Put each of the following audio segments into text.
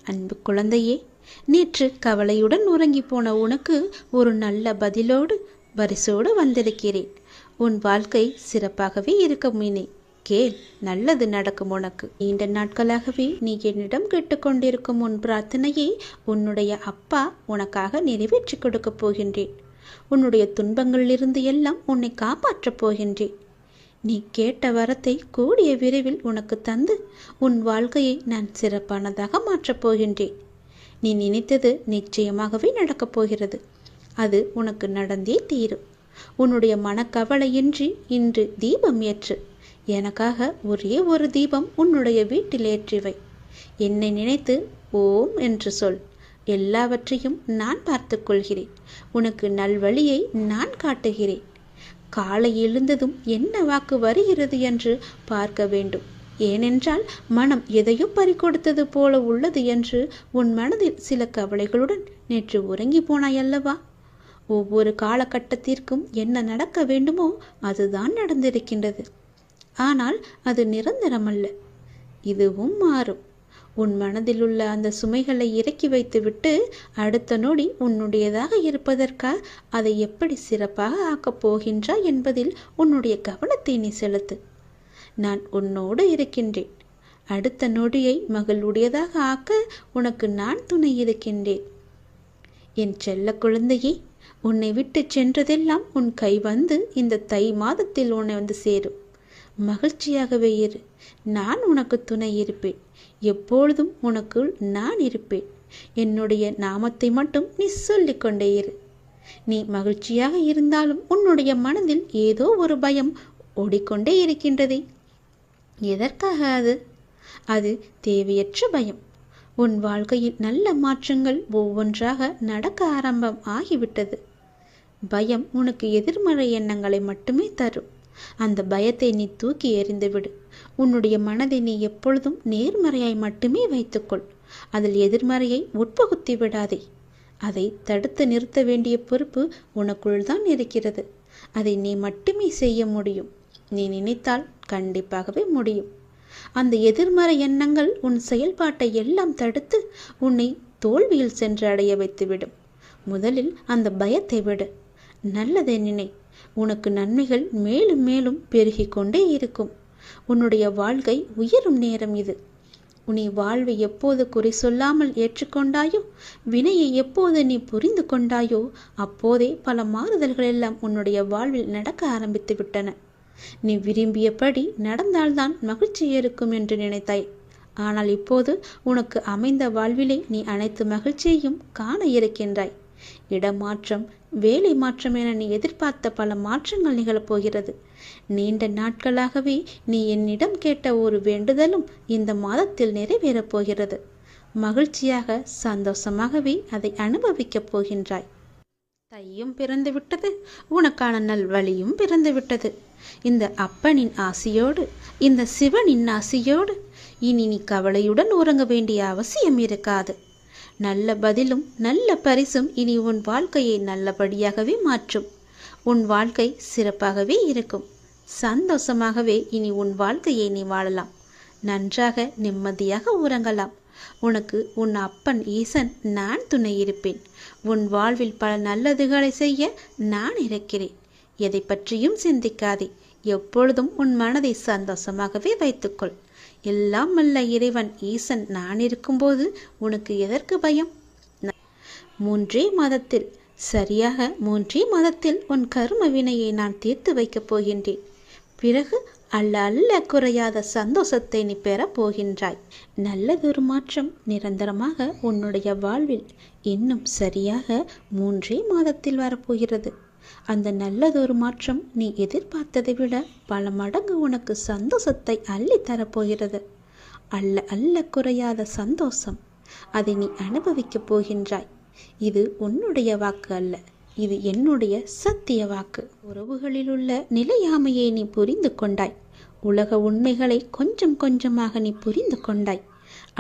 அன்பு குழந்தையே, நேற்று கவலையுடன் உறங்கி போன உனக்கு ஒரு நல்ல பதிலோடு பரிசோடு வந்திருக்கிறேன். உன் வாழ்க்கை சிறப்பாகவே இருக்கும். இனி கேள், நல்லது நடக்கும் உனக்கு. நீண்ட நாட்களாகவே நீ என்னிடம் கேட்டுக்கொண்டிருக்கும் உன் பிரார்த்தனையை உன்னுடைய அப்பா உனக்காக நிறைவேற்றி கொடுக்கப் போகின்றேன். உன்னுடைய துன்பங்களிலிருந்து எல்லாம் உன்னை காப்பாற்றப் போகின்றேன். நீ கேட்ட வரத்தை கூடிய விரைவில் உனக்கு தந்து உன் வாழ்க்கையை நான் சிறப்பானதாக மாற்றப் போகின்றேன். நீ நினைத்தது நிச்சயமாகவே நடக்கப் போகிறது. அது உனக்கு நடந்தே தீரும். உன்னுடைய மனக்கவலையின்றி இன்று தீபம் ஏற்று. எனக்காக ஒரே ஒரு தீபம் உன்னுடைய வீட்டில் ஏற்றிவை. என்னை நினைத்து ஓம் என்று சொல். எல்லாவற்றையும் நான் பார்த்து கொள்கிறேன். உனக்கு நல்வழியை நான் காட்டுகிறேன். காலை எழுந்ததும் என்ன வாக்கு வருகிறது என்று பார்க்க வேண்டும். ஏனென்றால் மனம் எதையோ பறிகொடுத்தது போல உள்ளது என்று உன் மனதில் சில கவலைகளுடன் நேற்று உறங்கி போனாயல்லவா? ஒவ்வொரு காலகட்டத்திற்கும் என்ன நடக்க வேண்டுமோ அதுதான் நடந்திருக்கின்றது. ஆனால் அது நிரந்தரமல்ல. இதுவும் மாறும். உன் மனதில் உள்ள அந்த சுமைகளை இறக்கி வைத்துவிட்டு அடுத்த நொடி உன்னுடையதாக இருப்பதற்காக அதை எப்படி சிறப்பாக ஆக்கப் போகின்றாய் என்பதில் உன்னுடைய கவனத்தை நீ செலுத்து. நான் உன்னோடு இருக்கின்றேன். அடுத்த நொடியை மகளுடையதாக ஆக்க உனக்கு நான் துணை இருக்கின்றேன். என் செல்ல குழந்தையே, உன்னை விட்டு சென்றதெல்லாம் உன் கை வந்து இந்த தை மாதத்தில் உன்னை வந்து சேரும். மகிழ்ச்சியாகவே இரு. நான் உனக்கு துணை இருப்பேன். எப்பொழுதும் உனக்குள் நான் இருப்பேன். என்னுடைய நாமத்தை மட்டும் நீ சொல்லிக்கொண்டே இரு. நீ மகிழ்ச்சியாக இருந்தாலும் உன்னுடைய மனதில் ஏதோ ஒரு பயம் ஓடிக்கொண்டே இருக்கின்றதே. எதற்காக அது? அது தேவையற்ற பயம். உன் வாழ்க்கையில் நல்ல மாற்றங்கள் ஒவ்வொன்றாக நடக்க ஆரம்பம் ஆகிவிட்டது. பயம் உனக்கு எதிர்மறை எண்ணங்களை மட்டுமே தரும். அந்த பயத்தை நீ தூக்கி எறிந்துவிடு. உன்னுடைய மனதை நீ எப்பொழுதும் நேர்மறையாய் மட்டுமே வைத்துக்கொள். அதில் எதிர்மறையை உட்புகுத்தி விடாதே. அதை தடுத்து நிறுத்த வேண்டிய பொறுப்பு உனக்குள் தான் இருக்கிறது. அதை நீ மட்டுமே செய்ய முடியும். நீ நினைத்தால் கண்டிப்பாகவே முடியும். அந்த எதிர்மறை எண்ணங்கள் உன் செயல்பாட்டை எல்லாம் தடுத்து உன்னை தோல்வியில் சென்று அடைய வைத்துவிடும். முதலில் அந்த பயத்தை விடு. நல்லதை நினை. உனக்கு நன்மைகள் மேலும் மேலும் பெருகி கொண்டே இருக்கும். உன்னுடைய வாழ்க்கை உயரும் நேரம் இது. உன்னை வாழ்வை எப்போது குறை சொல்லாமல் ஏற்றுக்கொண்டாயோ, வினையை எப்போது நீ புரிந்து கொண்டாயோ, அப்போதே பல மாறுதல்கள் எல்லாம் உன்னுடைய வாழ்வில் நடக்க ஆரம்பித்து விட்டன. நீ விரும்பியபடி நடந்தால்தான் மகிழ்ச்சி இருக்கும் என்று நினைத்தாய். ஆனால் இப்போது உனக்கு அமைந்த வாழ்விலே நீ அனைத்து மகிழ்ச்சியையும் காண இருக்கின்றாய். இடமாற்றம், வேலை மாற்றம் என நீ எதிர்பார்த்த பல மாற்றங்கள் நிகழப்போகிறது. நீண்ட நாட்களாகவே நீ என்னிடம் கேட்ட ஒரு வேண்டுதலும் இந்த மாதத்தில் நிறைவேறப் போகிறது. மகிழ்ச்சியாக சந்தோஷமாகவே அதை அனுபவிக்கப் போகின்றாய். தையும் பிறந்து விட்டது. உனக்கான நல்வழியும் பிறந்து விட்டது. இந்த அப்பனின் ஆசியோடு, இந்த சிவனின் ஆசியோடு இனி நீ கவலையுடன் உறங்க வேண்டிய அவசியம் இருக்காது. நல்ல பதிலும் நல்ல பரிசும் இனி உன் வாழ்க்கையை நல்லபடியாகவே மாற்றும். உன் வாழ்க்கை சிறப்பாகவே இருக்கும். சந்தோஷமாகவே இனி உன் வாழ்க்கையை நீ வாழலாம். நன்றாக நிம்மதியாக உறங்கலாம். உனக்கு உன் அப்பன் ஈசன் நான் துணை இருப்பேன். உன் வாழ்வில் பல நல்லதுகளை செய்ய நான் இருக்கிறேன். எதை பற்றியும் சிந்திக்காதே. எப்பொழுதும் உன் மனதை சந்தோஷமாகவே வைத்துக்கொள். எல்லாம் வல்ல இறைவன் ஈசன் நான் இருக்கும்போது உனக்கு எதற்கு பயம்? 3 மாதத்தில், சரியாக 3 மாதத்தில் உன் கர்ம வினையை நான் தீர்த்து வைக்கப் போகின்றேன். பிறகு அல்ல குறையாத சந்தோஷத்தை நீ பெறப் போகின்றாய். நல்லதொரு மாற்றம் நிரந்தரமாக உன்னுடைய வாழ்வில் இன்னும் சரியாக 3 மாதத்தில் வரப்போகிறது. அந்த நல்லதொரு மாற்றம் நீ எதிர்பார்த்ததை விட பல மடங்கு உனக்கு சந்தோஷத்தை அள்ளி தரப்போகிறது. அல்ல குறையாத சந்தோஷம். அதை நீ அனுபவிக்கப் போகின்றாய். இது உன்னுடைய வாக்கு அல்ல, இது என்னுடைய சத்திய வாக்கு. உறவுகளில் உள்ள நிலையாமையை நீ புரிந்து கொண்டாய். உலக உண்மைகளை கொஞ்சம் கொஞ்சமாக நீ புரிந்து கொண்டாய்.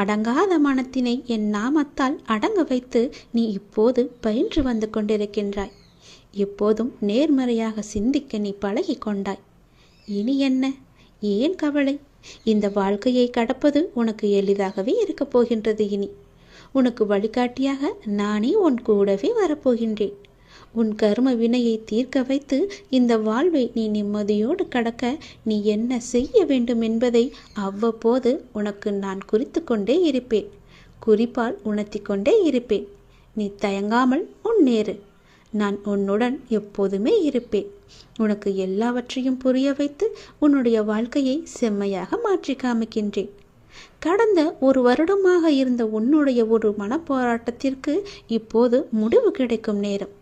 அடங்காத மனத்தினை என் நாமத்தால் அடங்க வைத்து நீ இப்போது பயின்று வந்து கொண்டிருக்கின்றாய். எப்போதும் நேர்மறையாக சிந்திக்க நீ பழகி கொண்டாய். இனி என்ன? ஏன் கவலை? இந்த வாழ்க்கையை கடப்பது உனக்கு எளிதாகவே இருக்கப் போகின்றது. இனி உனக்கு வழிகாட்டியாக நானே உன் கூடவே வரப்போகின்றேன். உன் கர்ம வினையை தீர்க்க வைத்து இந்த வாழ்வை நீ நிம்மதியோடு கடக்க நீ என்ன செய்ய வேண்டும் என்பதை அவ்வப்போது உனக்கு நான் குறித்து கொண்டே இருப்பேன். குறிப்பால் உணர்த்தி கொண்டே இருப்பேன். நீ தயங்காமல் முன்னேறு. நான் உன்னுடன் எப்போதுமே இருப்பேன். உனக்கு எல்லாவற்றையும் புரிய வைத்து உன்னுடைய வாழ்க்கையை செம்மையாக மாற்றி காமிக்கின்றேன். கடந்த 1 வருடமாக இருந்த உன்னுடைய ஒரு மனப்போராட்டத்திற்கு இப்போது முடிவு கிடைக்கும் நேரம்.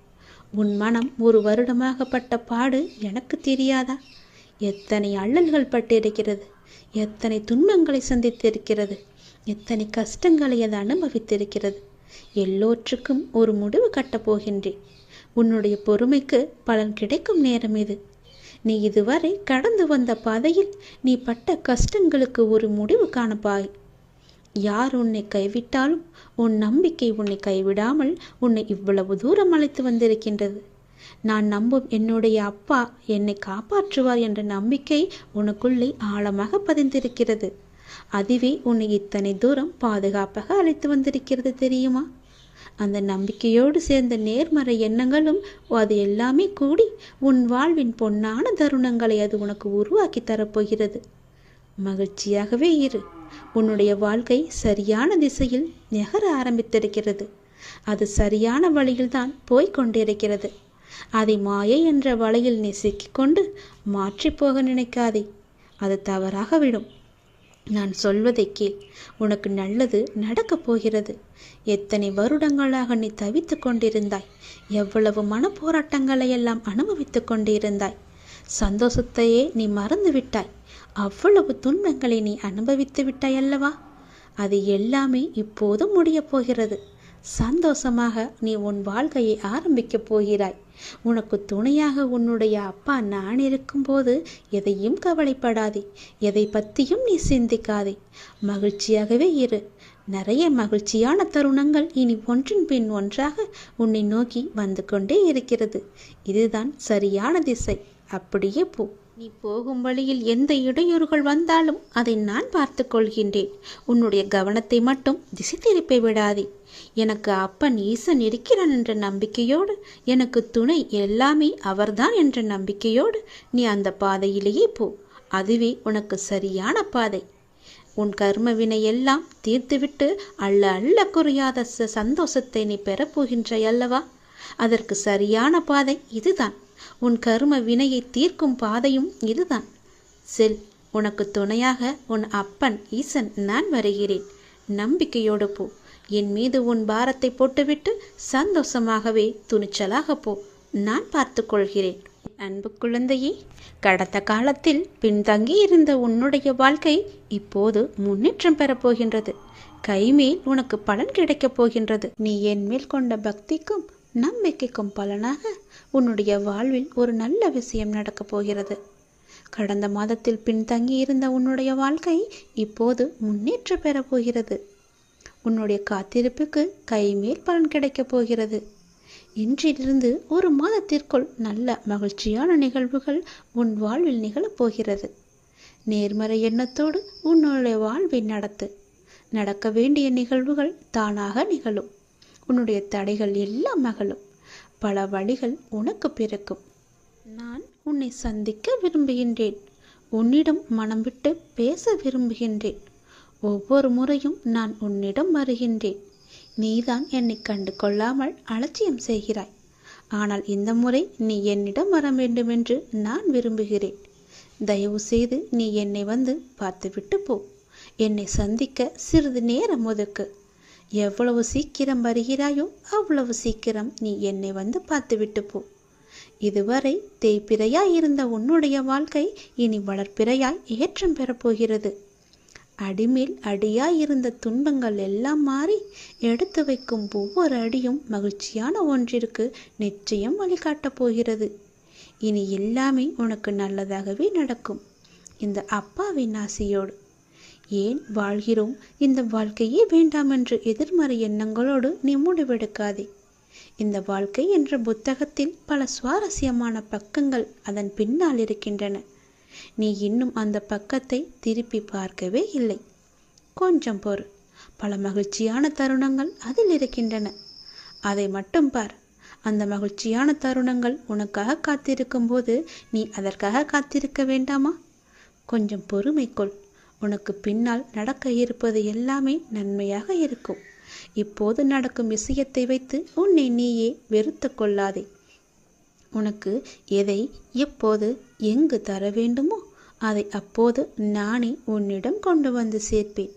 உன் மனம் 1 வருடமாக பட்ட பாடு எனக்கு தெரியாதா? எத்தனை அல்லல்கள் பட்டிருக்கிறது, எத்தனை துன்பங்களை சந்தித்திருக்கிறது, எத்தனை கஷ்டங்களை அது அனுபவித்திருக்கிறது. எல்லோற்றுக்கும் ஒரு முடிவு கட்டப் போகின்றேன். உன்னுடைய பொறுமைக்கு பலன் கிடைக்கும் நேரம் இது. நீ இதுவரை கடந்து வந்த பாதையில் நீ பட்ட கஷ்டங்களுக்கு ஒரு முடிவு காணப்பாய். யார் உன்னை கைவிட்டாலும் உன் நம்பிக்கை உன்னை கைவிடாமல் உன்னை இவ்வளவு தூரம் அழைத்து வந்திருக்கின்றது. நான் நம்பும் என்னுடைய அப்பா என்னை காப்பாற்றுவார் என்ற நம்பிக்கை உனக்குள்ளே ஆழமாக பதிந்திருக்கிறது. அதுவே உன்னை இத்தனை தூரம் பாதுகாப்பாக அழைத்து வந்திருக்கிறது தெரியுமா? அந்த நம்பிக்கையோடு சேர்ந்த நேர்மறை எண்ணங்களும் அது எல்லாமே கூடி உன் வாழ்வின் பொன்னான தருணங்களை அது உனக்கு உருவாக்கி தரப்போகிறது. மகிழ்ச்சியாகவே இரு. உன்னுடைய வாழ்க்கை சரியான திசையில் நகர ஆரம்பித்திருக்கிறது. அது சரியான வழியில்தான் போய்கொண்டிருக்கிறது. அதை மாயை என்ற வலையில் நீ சிக்கிக்கொண்டு மாற்றி போக நினைக்காதே. அது தவறாக விடும். நான் சொல்வதை கேள். உனக்கு நல்லது நடக்கப் போகிறது. எத்தனை வருடங்களாக நீ தவித்து கொண்டிருந்தாய். எவ்வளவு மனப்போராட்டங்களை எல்லாம் அனுபவித்து கொண்டிருந்தாய். சந்தோஷத்தையே நீ மறந்து விட்டாய். அவ்வளவு துன்பங்களை நீ அனுபவித்து விட்டாய் அல்லவா? அது எல்லாமே இப்போது முடியப் போகிறது. சந்தோஷமாக நீ உன் வாழ்க்கையை ஆரம்பிக்கப் போகிறாய். உனக்கு துணையாக உன்னுடைய அப்பா நான் இருக்கும்போது எதையும் கவலைப்படாதே. எதை பற்றியும் நீ சிந்திக்காதே. மகிழ்ச்சியாகவே இரு. நிறைய மகிழ்ச்சியான தருணங்கள் இனி ஒன்றின் பின் ஒன்றாக உன்னை நோக்கி வந்து கொண்டே இருக்கிறது. இதுதான் சரியான திசை. அப்படியே போ. நீ போகும் வழியில் எந்த இடையூறுகள் வந்தாலும் அதை நான் பார்த்து கொள்கின்றேன். உன்னுடைய கவனத்தை மட்டும் திசை திருப்பி விடாதே. எனக்கு அப்பன் ஈசன் இருக்கிறான் என்ற நம்பிக்கையோடு, எனக்கு துணை எல்லாமே அவர்தான் என்ற நம்பிக்கையோடு நீ அந்த பாதையிலேயே போ. அதுவே உனக்கு சரியான பாதை. உன் கர்ம வினை எல்லாம் தீர்த்துவிட்டு அள்ள அள்ள குறையாத சந்தோஷத்தை நீ பெறப்போகின்றாய் அல்லவா? அதற்கு சரியான பாதை இதுதான். உன் கர்ம வினையை தீர்க்கும் பாதையும் இதுதான். செல். உனக்கு துணையாக உன் அப்பன் ஈசன் நான் வருகிறேன். நம்பிக்கையோடு போ. என் மீது உன் பாரத்தை போட்டுவிட்டு சந்தோஷமாகவே துணிச்சலாக போ. நான் பார்த்து கொள்கிறேன். அன்பு குழந்தையே, கடந்த காலத்தில் பின்தங்கி இருந்த உன்னுடைய வாழ்க்கை இப்போது முன்னேற்றம் பெறப்போகின்றது. கைமேல் உனக்கு பலன் கிடைக்கப் போகின்றது. நீ என் மேல் கொண்ட பக்திக்கும் நம்பிக்கைக்கும் பலனாக உன்னுடைய வாழ்வில் ஒரு நல்ல விஷயம் நடக்கப் போகிறது. கடந்த மாதத்தில் பின்தங்கி இருந்த உன்னுடைய வாழ்க்கை இப்போது முன்னேற்றம் பெறப் போகிறது. உன்னுடைய காத்திருப்புக்கு கைமேல் பலன் கிடைக்கப் போகிறது. இன்றிலிருந்து ஒரு மாதத்திற்குள் நல்ல மகிழ்ச்சியான நிகழ்வுகள் உன் வாழ்வில் நிகழப்போகிறது. நேர்மறை எண்ணத்தோடு உன்னுடைய வாழ்வை நடத்து. நடக்க வேண்டிய நிகழ்வுகள் தானாக நிகழும். உன்னுடைய தடைகள் எல்லாம் அகலும். பல வழிகள் உனக்கு பிறக்கும். நான் உன்னை சந்திக்க விரும்புகின்றேன். உன்னிடம் மனம் விட்டு பேச விரும்புகின்றேன். ஒவ்வொரு முறையும் நான் உன்னிடம் வருகின்றேன். நீதான் என்னை கண்டு கொள்ளாமல் அலட்சியம் செய்கிறாய். ஆனால் இந்த முறை நீ என்னிடம் வர வேண்டுமென்று நான் விரும்புகிறேன். தயவு செய்து நீ என்னை வந்து பார்த்துவிட்டு போ. என்னை சந்திக்க சிறிது நேரம் ஒதுக்கு. எவ்வளவு சீக்கிரம் வருகிறாயோ அவ்வளவு சீக்கிரம் நீ என்னை வந்து பார்த்துவிட்டு போ. இதுவரை தேய்பிறையாய் இருந்த உன்னுடைய வாழ்க்கை இனி வளர்ப்பிறையாய் ஏற்றம் பெறப்போகிறது. அடிமேல் அடியாய் இருந்த துன்பங்கள் எல்லாம் மாறி எடுத்து வைக்கும் ஒவ்வொரு அடியும் மகிழ்ச்சியான ஒன்றிற்கு நிச்சயம் வழிகாட்டப் போகிறது. இனி எல்லாமே உனக்கு நல்லதாகவே நடக்கும். இந்த அப்பாவின் ஆசையோடு. ஏன் வாழ்கிறோம், இந்த வாழ்க்கையே வேண்டாம் என்று எதிர்மறை எண்ணங்களோடு நீ முடிவெடுக்காதே. இந்த வாழ்க்கை என்ற புத்தகத்தில் பல சுவாரஸ்யமான பக்கங்கள் அதன் பின்னால் இருக்கின்றன. நீ இன்னும் அந்த பக்கத்தை திருப்பி பார்க்கவே இல்லை. கொஞ்சம் பொறு. பல மகிழ்ச்சியான தருணங்கள் அதில் இருக்கின்றன. அதை மட்டும் பார். அந்த மகிழ்ச்சியான தருணங்கள் உனக்காக காத்திருக்கும் போது நீ அதற்காக காத்திருக்க வேண்டாமா? கொஞ்சம் பொறுமை கொள். உனக்கு பின்னால் நடக்க இருப்பது எல்லாமே நன்மையாக இருக்கும். இப்போது நடக்கும் விஷயத்தை வைத்து உன்னை நீயே வெறுத்து கொள்ளாதே. உனக்கு எதை எப்போது எங்கு தர வேண்டுமோ அதை அப்போது நானே உன்னிடம் கொண்டு வந்து சேர்ப்பேன்.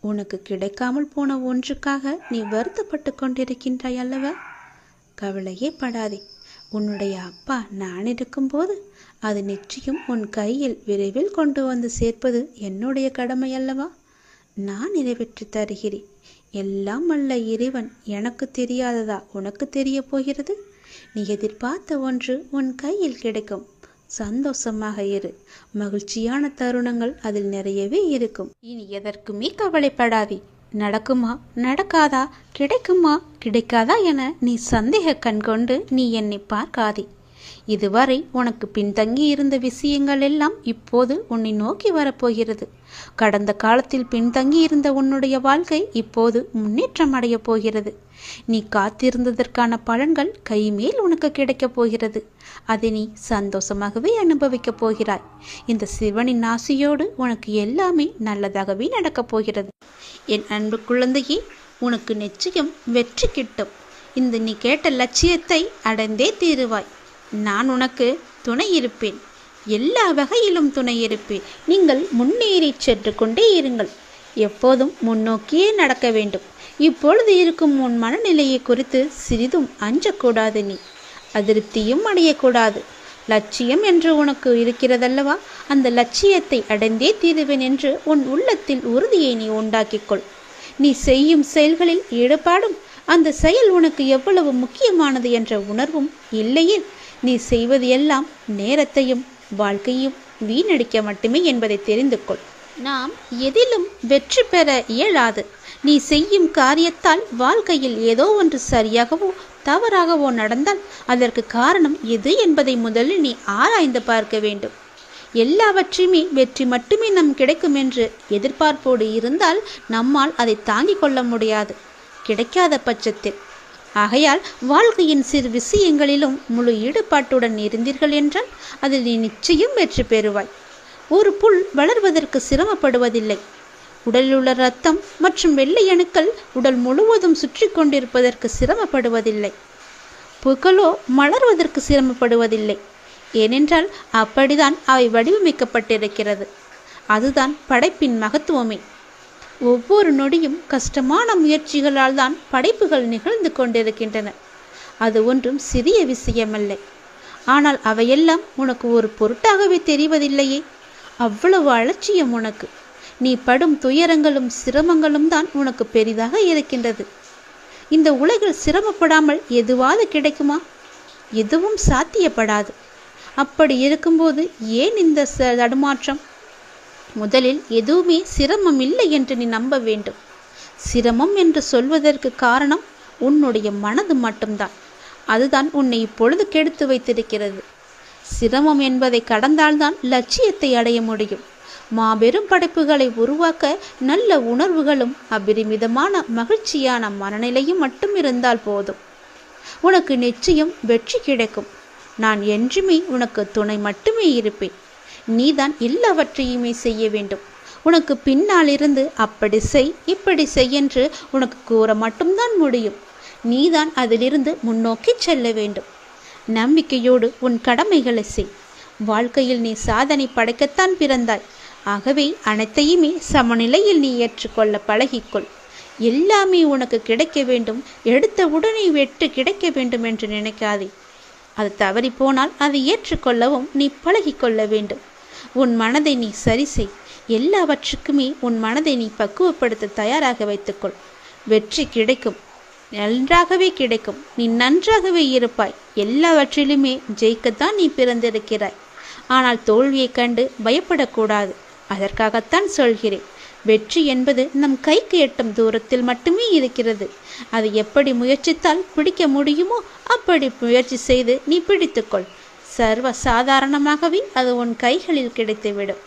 உனக்கு கிடைக்காமல் போன ஒன்றுக்காக நீ வருத்தப்பட்டு கொண்டிருக்கின்றாய் அல்லவா? கவலையே படாதே. உன்னுடைய அப்பா நான் இருக்கும்போது அது நிச்சயம் உன் கையில் விரைவில் கொண்டு வந்து சேர்ப்பது என்னுடைய கடமை அல்லவா? நான் நிறைவேற்றி தருகிறேன். எல்லாம் அல்ல இறைவன் எனக்கு தெரியாததா உனக்கு தெரிய போகிறது? நீ எதிர்பார்த்த ஒன்று உன் கையில் கிடைக்கும். சந்தோஷமாக இரு. மகிழ்ச்சியான தருணங்கள் அதில் நிறையவே இருக்கும். இனி எதற்குமே கவலைப்படாதே. நடக்குமா நடக்காதா, கிடைக்குமா கிடைக்காதா என நீ சந்தேக கண் கொண்டு நீ என்னை பார்க்காதே. இதுவரை உனக்கு பின்தங்கி இருந்த விஷயங்கள் எல்லாம் இப்போது உன்னை நோக்கி வரப்போகிறது. கடந்த காலத்தில் பின்தங்கி இருந்த உன்னுடைய வாழ்க்கை இப்போது முன்னேற்றம் அடைய போகிறது. நீ காத்திருந்ததற்கான பலன்கள் கைமேல் உனக்கு கிடைக்கப் போகிறது. அதை நீ சந்தோஷமாகவே அனுபவிக்கப் போகிறாய். இந்த சிவனின் ஆசையோடு உனக்கு எல்லாமே நல்லதாகவே நடக்கப் போகிறது. என் அன்பு குழந்தையே, உனக்கு நிச்சயம் வெற்றி கிட்டும். இந்த நீ கேட்ட லட்சியத்தை அடைந்தே தீருவாய். நான் உனக்கு துணை இருப்பேன். எல்லா வகையிலும் துணை இருப்பேன். நீங்கள் முன்னேறி சென்று கொண்டே இருங்கள். எப்போதும் முன்னோக்கியே நடக்க வேண்டும். இப்பொழுது இருக்கும் உன் மனநிலையை குறித்து சிறிதும் அஞ்சக்கூடாது. நீ அதிருப்தியும் அடையக்கூடாது. லட்சியம் என்று உனக்கு இருக்கிறதல்லவா, அந்த லட்சியத்தை அடைந்தே தீருவேன் என்று உன் உள்ளத்தில் உறுதியை நீ உண்டாக்கிக்கொள். நீ செய்யும் செயல்களில் ஈடுபாடும் அந்த செயல் உனக்கு எவ்வளவு முக்கியமானது என்ற உணர்வும் இல்லையே நீ செய்வது எல்லாம் நேரத்தையும் வாழ்க்கையும் வீணடிக்க மட்டுமே என்பதை தெரிந்து கொள். நாம் எதிலும் வெற்றி பெற இயலாது. நீ செய்யும் காரியத்தால் வாழ்க்கையில் ஏதோ ஒன்று சரியாகவோ தவறாகவோ நடந்தால் அதற்கு காரணம் எது என்பதை முதலில் நீ ஆராய்ந்து பார்க்க வேண்டும். எல்லாவற்றையுமே வெற்றி மட்டுமே நம் கிடைக்கும் என்று எதிர்பார்ப்போடு இருந்தால் நம்மால் அதை தாங்கிக் கொள்ள முடியாது, கிடைக்காத பட்சத்தில். ஆகையால் வாழ்க்கையின் சிறு விஷயங்களிலும் முழு ஈடுபாட்டுடன் இருந்தீர்கள் என்றால் அதில் நீ நிச்சயம் வெற்றி பெறுவாய். ஒரு புல் வளர்வதற்கு சிரமப்படுவதில்லை. உடலில் உள்ள இரத்தம் மற்றும் வெள்ளை அணுக்கள் உடல் முழுவதும் சுற்றி கொண்டிருப்பதற்கு சிரமப்படுவதில்லை. புகழோ மலர்வதற்கு சிரமப்படுவதில்லை. ஏனென்றால் அப்படிதான் அவை வடிவமைக்கப்பட்டிருக்கிறது. அதுதான் படைப்பின் மகத்துவமே. ஒவ்வொரு நொடியும் கஷ்டமான முயற்சிகளால் தான் படைப்புகள் நிகழ்ந்து கொண்டிருக்கின்றன. அது ஒன்றும் சிறிய விஷயமல்ல. ஆனால் அவையெல்லாம் உனக்கு ஒரு பொருட்டாகவே தெரிவதில்லையே. அவ்வளவு அலட்சியம் உனக்கு. நீ படும் துயரங்களும் சிரமங்களும் தான் உனக்கு பெரிதாக இருக்கின்றது. இந்த உலகில் சிரமப்படாமல் எதுவாது கிடைக்குமா? எதுவும் சாத்தியப்படாது. அப்படி இருக்கும்போது ஏன் இந்த தடுமாற்றம்? முதலில் எதுவுமே சிரமம் இல்லை என்று நீ நம்ப வேண்டும். சிரமம் என்று சொல்வதற்கு காரணம் உன்னுடைய மனது மட்டும்தான். அதுதான் உன்னை இப்பொழுது கெடுத்து வைத்திருக்கிறது. சிரமம் என்பதை கடந்தால்தான் லட்சியத்தை அடைய முடியும். மாபெரும் படைப்புகளை உருவாக்க நல்ல உணர்வுகளும் அபரிமிதமான மகிழ்ச்சியான மனநிலையும் மட்டும் இருந்தால் போதும். உனக்கு நிச்சயம் வெற்றி கிடைக்கும். நான் என்றுமே உனக்கு துணை மட்டுமே இருப்பேன். நீதான் எல்லாவற்றையுமே செய்ய வேண்டும். உனக்கு பின்னால் இருந்து அப்படி செய் இப்படி செய் என்று உனக்கு கூற மட்டும்தான் முடியும். நீதான் அதிலிருந்து முன்னோக்கி செல்ல வேண்டும். நம்பிக்கையோடு உன் கடமைகளை செய். வாழ்க்கையில் நீ சாதனை படைக்கத்தான் பிறந்தாய். ஆகவே அனைத்தையுமே சமநிலையில் நீ ஏற்றுக்கொள்ள பழகிக்கொள். எல்லாமே உனக்கு கிடைக்க வேண்டும், எடுத்த உடனே வெற்றி கிடைக்க வேண்டும் என்று நினைக்காதே. அது தவறி போனால் அதை ஏற்றுக்கொள்ளவும் நீ பழகிக்கொள்ள வேண்டும். உன் மனதை நீ சரி செய். எல்லாவற்றுக்குமே உன் மனதை நீ பக்குவப்படுத்த தயாராக வைத்துக்கொள். வெற்றி கிடைக்கும், நன்றாகவே கிடைக்கும். நீ நன்றாகவே இருப்பாய். எல்லாவற்றிலுமே ஜெயிக்கத்தான் நீ பிறந்திருக்கிறாய். ஆனால் தோல்வியை கண்டு பயப்படக்கூடாது. அதற்காகத்தான் சொல்கிறேன். வெற்றி என்பது நம் கைக்கு எட்டும் தூரத்தில் மட்டுமே இருக்கிறது. அதை எப்படி முயற்சித்தால் பிடிக்க முடியுமோ அப்படி முயற்சி செய்து நீ பிடித்துக்கொள். சர்வ சாதாரணமாகவே அது உன் கைகளில் கிடைத்துவிடும்.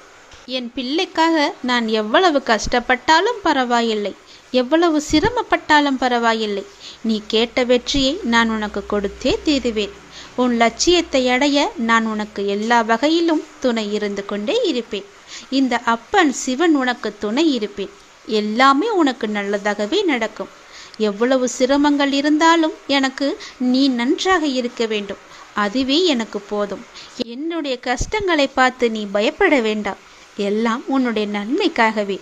என் பிள்ளைக்காக நான் எவ்வளவு கஷ்டப்பட்டாலும் பரவாயில்லை. எவ்வளவு சிரமப்பட்டாலும் பரவாயில்லை, நீ கேட்ட வெற்றியை நான் உனக்கு கொடுத்தே தீருவேன். உன் லட்சியத்தை அடைய நான் உனக்கு எல்லா வகையிலும் துணை இருந்து கொண்டே இருப்பேன். இந்த அப்பன் சிவன் உனக்கு துணை இருப்பேன். எல்லாமே உனக்கு நல்லதாகவே நடக்கும். எவ்வளவு சிரமங்கள் இருந்தாலும் எனக்கு நீ நன்றாக இருக்க வேண்டும், அதுவே எனக்கு போதும். என்னுடைய கஷ்டங்களை பார்த்து நீ பயப்பட வேண்டாம், எல்லாம் உன்னுடைய நன்மைக்காகவே.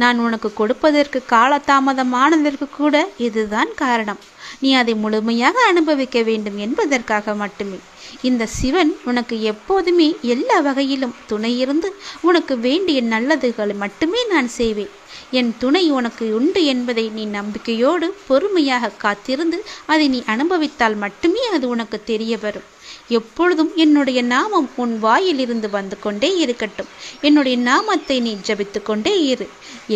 நான் உனக்கு கொடுப்பதற்கு காலதாமதமானதற்கு கூட இதுதான் காரணம். நீ அதை முழுமையாக அனுபவிக்க வேண்டும் என்பதற்காக மட்டுமே. இந்த சிவன் உனக்கு எப்போதுமே எல்லா வகையிலும் துணை இருந்து உனக்கு வேண்டிய நல்லதுகளை மட்டுமே நான் செய்வேன். என் துணை உனக்கு உண்டு என்பதை நீ நம்பிக்கையோடு பொறுமையாக காத்திருந்து அதை நீ அனுபவித்தால் மட்டுமே அது உனக்கு தெரிய வரும். எப்பொழுதும் என்னுடைய நாமம் உன் வாயிலிருந்து வந்து கொண்டே இருக்கட்டும். என்னுடைய நாமத்தை நீ ஜபித்து கொண்டே இரு.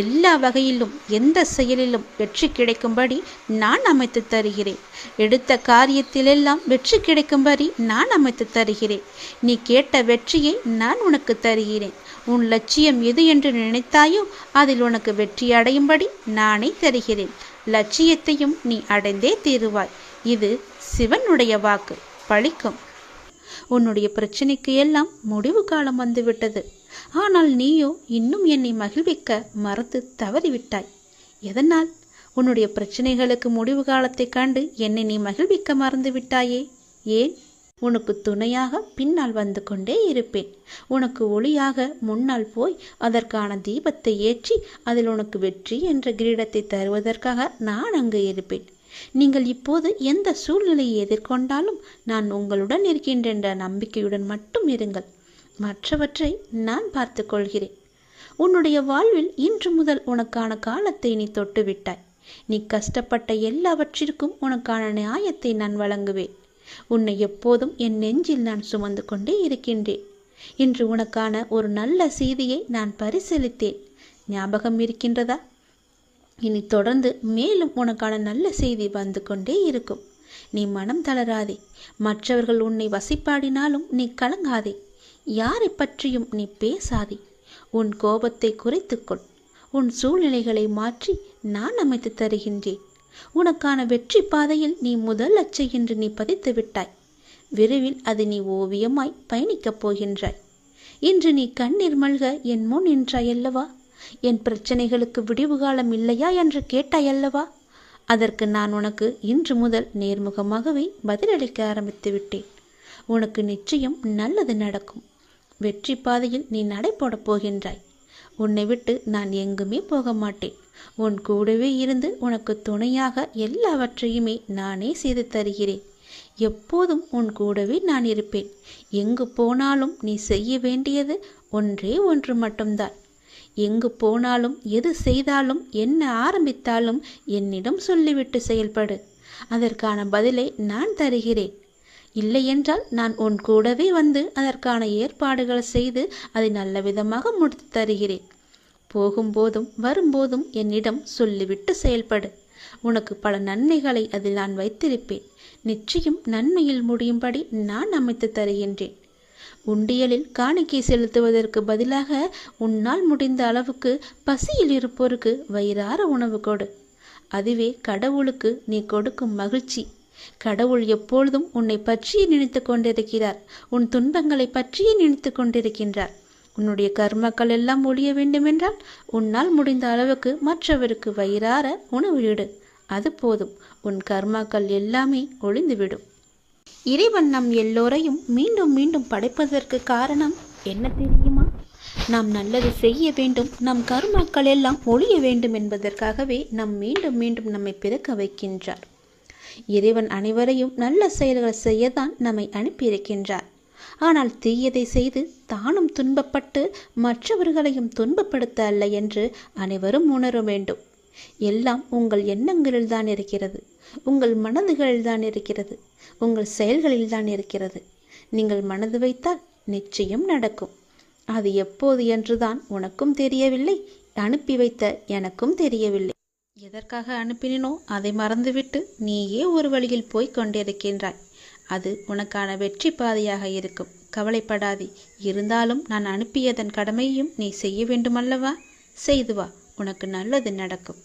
எல்லா வகையிலும் எந்த செயலிலும் வெற்றி கிடைக்கும்படி நான் அமைத்து தருகிறேன். எடுத்த காரியத்திலெல்லாம் வெற்றி கிடைக்கும்படி நான் அமைத்து தருகிறேன். நீ கேட்ட வெற்றியை நான் உனக்கு தருகிறேன். உன் லட்சியம் எது என்று நினைத்தாயோ அதில் உனக்கு வெற்றி அடையும்படி நானே தருகிறேன். லட்சியத்தையும் நீ அடைந்தே தீருவாய். இது சிவனுடைய வாக்கு, பழிக்கும். உன்னுடைய பிரச்சனைக்கு எல்லாம் முடிவு காலம் வந்துவிட்டது. ஆனால் நீயோ இன்னும் என்னை மகிழ்விக்க மறந்து தவறிவிட்டாய். எதனால்? உன்னுடைய பிரச்சனைகளுக்கு முடிவு காலத்தை கண்டு என்னை நீ மகிழ்விக்க மறந்து விட்டாயே. ஏன்? உனக்கு துணையாக பின்னால் வந்து கொண்டே இருப்பேன். உனக்கு ஒளியாக முன்னால் போய் அதற்கான தீபத்தை ஏற்றி அதில் உனக்கு வெற்றி என்ற கிரீடத்தை தருவதற்காக நான் அங்கு இருப்பேன். நீங்கள் இப்போது எந்த சூழ்நிலையை எதிர்கொண்டாலும் நான் உங்களுடன் இருக்கின்ற என்ற நம்பிக்கையுடன் மட்டும் இருங்கள். மற்றவற்றை நான் பார்த்து கொள்கிறேன். உன்னுடைய வாழ்வில் இன்று முதல் உனக்கான காலத்தை நீ தொட்டுவிட்டாய். நீ கஷ்டப்பட்ட எல்லாவற்றிற்கும் உனக்கான நியாயத்தை நான் வழங்குவேன். உன்னை எப்போதும் என் நெஞ்சில் நான் சுமந்து கொண்டே இருக்கின்றேன். இன்று உனக்கான ஒரு நல்ல செய்தியை நான் பரிசீலித்தேன். ஞாபகம் இருக்கின்றதா? இனி தொடர்ந்து மேலும் உனக்கான நல்ல செய்தி வந்து கொண்டே இருக்கும். நீ மனம் தளராதே. மற்றவர்கள் உன்னை வசிப்பாடினாலும் நீ கலங்காதே. யாரை பற்றியும் நீ பேசாதே. உன் கோபத்தை குறைத்துக்கொள். உன் சூழ்நிலைகளை மாற்றி நான் அமைத்து தருகின்றேன். உனக்கான வெற்றி பாதையில் நீ முதல் அச்சை என்று நீ பதித்து விட்டாய். விரைவில் அது நீ ஓவியமாய் பயணிக்கப் போகின்றாய். இன்று நீ கண்ணீர் மல்க என் முன் நின்றாயல்லவா? என் பிரச்சனைகளுக்கு விடிவு காலம் இல்லையா என்று கேட்டாயல்லவா? அதற்கு நான் உனக்கு இன்று முதல் நேர்முகமாகவே பதிலளிக்க ஆரம்பித்து விட்டேன். உனக்கு நிச்சயம் நல்லது நடக்கும். வெற்றி பாதையில் நீ நடைபோடப் போகின்றாய். உன்னை விட்டு நான் எங்குமே போக மாட்டேன். உன் கூடவே இருந்து உனக்கு துணையாக எல்லாவற்றையுமே நானே செய்து தருகிறேன். எப்போதும் உன் கூடவே நான் இருப்பேன். எங்கு போனாலும் நீ செய்ய வேண்டியது ஒன்றே ஒன்று மட்டும்தான். எங்கு போனாலும் எது செய்தாலும் என்ன ஆரம்பித்தாலும் என்னிடம் சொல்லிவிட்டு செயல்படு. அதற்கான பதிலை நான் தருகிறேன். இல்லையென்றால் நான் உன் கூடவே வந்து அதற்கான ஏற்பாடுகள் செய்து அதை நல்ல விதமாக முடித்து தருகிறேன். போகும்போதும் வரும்போதும் என்னிடம் சொல்லிவிட்டு செயல்படு. உனக்கு பல நன்மைகளை அதில் நான் வைத்திருப்பேன். நிச்சயம் நன்மையில் முடியும்படி நான் அமைத்து தருகின்றேன். உண்டியலில் காணிக்கை செலுத்துவதற்கு பதிலாக உன்னால் முடிந்த அளவுக்கு பசியில் இருப்போருக்கு வயிறார உணவு கொடு. அதுவே கடவுளுக்கு நீ கொடுக்கும் மகிழ்ச்சி. கடவுள் எப்பொழுதும் உன்னை பற்றியே நினைத்து கொண்டிருக்கிறார். உன் துன்பங்களை பற்றியே நினைத்து கொண்டிருக்கின்றார். உன்னுடைய கர்மக்கள் எல்லாம் ஒழிய வேண்டுமென்றால் உன்னால் முடிந்த அளவுக்கு மற்றவருக்கு வயிறார உணவு இடு. அது போதும். உன் கர்மாக்கள் எல்லாமே ஒளிந்துவிடும். இறைவன் நம் எல்லோரையும் மீண்டும் மீண்டும் படைப்பதற்கு காரணம் என்ன தெரியுமா? நாம் நல்லது செய்ய வேண்டும், நம் கர்மாக்கள் எல்லாம் ஒழிய வேண்டும் என்பதற்காகவே மீண்டும் மீண்டும் நம்மை பிறக்க வைக்கின்றார். இறைவன் அனைவரையும் நல்ல செயல்கள் செய்யத்தான் நம்மை அனுப்பியிருக்கின்றார். ஆனால் தீயதை செய்து தானும் துன்பப்பட்டு மற்றவர்களையும் துன்பப்படுத்த அல்ல என்று அனைவரும் உணர வேண்டும். எல்லாம் உங்கள் எண்ணங்களில் தான் இருக்கிறது. உங்கள் மனதுகளில் தான் இருக்கிறது. உங்கள் செயல்களில் தான் இருக்கிறது. நீங்கள் மனது வைத்தால் நிச்சயம் நடக்கும். அது எப்போது என்றுதான் உனக்கும் தெரியவில்லை, அனுப்பி வைத்த எனக்கும் தெரியவில்லை. எதற்காக அனுப்பினோ அதை மறந்துவிட்டு நீயே ஒரு வழியில் போய்க் கொண்டிருக்கின்றாய். அது உனக்கான வெற்றி பாதையாக இருக்கும். கவலைப்படாதே. இருந்தாலும் நான் அனுப்பியதன் கடமையையும் நீ செய்ய வேண்டுமல்லவா? செய்து வா. உனக்கு நல்லது நடக்கும்.